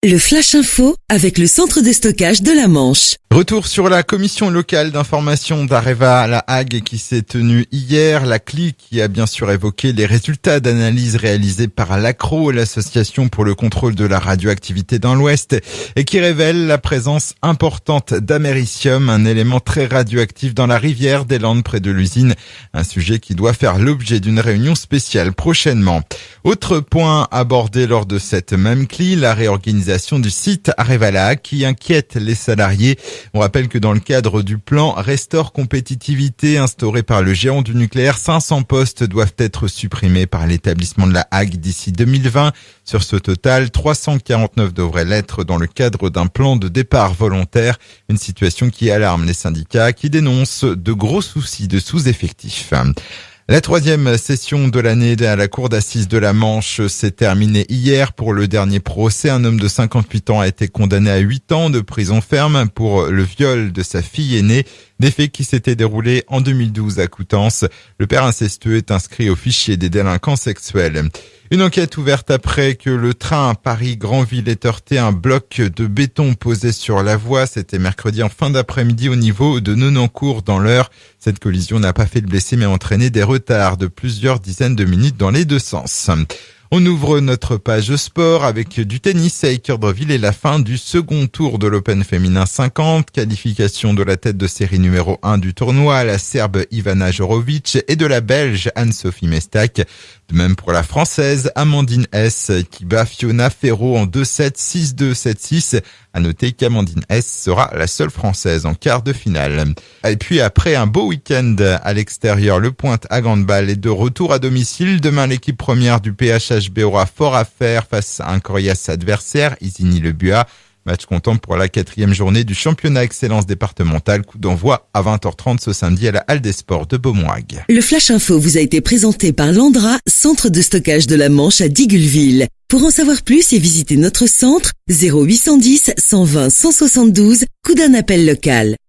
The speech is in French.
Le Flash Info avec le centre de stockage de la Manche. Retour sur la commission locale d'information d'Areva à La Hague qui s'est tenue hier. La CLI qui a bien sûr évoqué les résultats d'analyse réalisés par l'ACRO, l'association pour le contrôle de la radioactivité dans l'Ouest, et qui révèle la présence importante d'américium, un élément très radioactif dans la rivière des Landes près de l'usine. Un sujet qui doit faire l'objet d'une réunion spéciale prochainement. Autre point abordé lors de cette même CLI, la réorganisation du site Areva La Hague qui inquiète les salariés. On rappelle que dans le cadre du plan Restore Compétitivité instauré par le géant du nucléaire, 500 postes doivent être supprimés par l'établissement de La Hague d'ici 2020. Sur ce total, 349 devraient l'être dans le cadre d'un plan de départ volontaire. Une situation qui alarme les syndicats qui dénoncent de gros soucis de sous-effectifs. La troisième session de l'année à la cour d'assises de la Manche s'est terminée hier pour le dernier procès. Un homme de 58 ans a été condamné à 8 ans de prison ferme pour le viol de sa fille aînée, des faits qui s'étaient déroulés en 2012 à Coutances. Le père incestueux est inscrit au fichier des délinquants sexuels. Une enquête ouverte après que le train Paris-Granville ait heurté un bloc de béton posé sur la voie. C'était mercredi en fin d'après-midi au niveau de Nonancourt dans l'Eure. Cette collision n'a pas fait de blessés mais a entraîné des retards de plusieurs dizaines de minutes dans les deux sens. On ouvre notre page sport avec du tennis à Équeurdreville et la fin du second tour de l'Open féminin 50. Qualification de la tête de série numéro 1 du tournoi, la Serbe Ivana Jorovic et de la Belge Anne-Sophie Mestak. De même pour la Française Amandine S qui bat Fiona Ferro en 2-7, 6-2, 7-6. À noter qu'Amandine S sera la seule Française en quart de finale. Et puis après un beau week-end à l'extérieur, le Pointe à Handball est de retour à domicile. Demain, l'équipe première du PHHB aura fort à faire face à un coriace adversaire, Isigny-le-Buat. Match comptant pour la 4e journée du championnat excellence départementale. Coup d'envoi à 20h30 ce samedi à la Halle des Sports de Beaumoig. Le Flash Info vous a été présenté par Landra, centre de stockage de la Manche à Digulville. Pour en savoir plus et visiter notre centre, 0810 120 172, coup d'un appel local.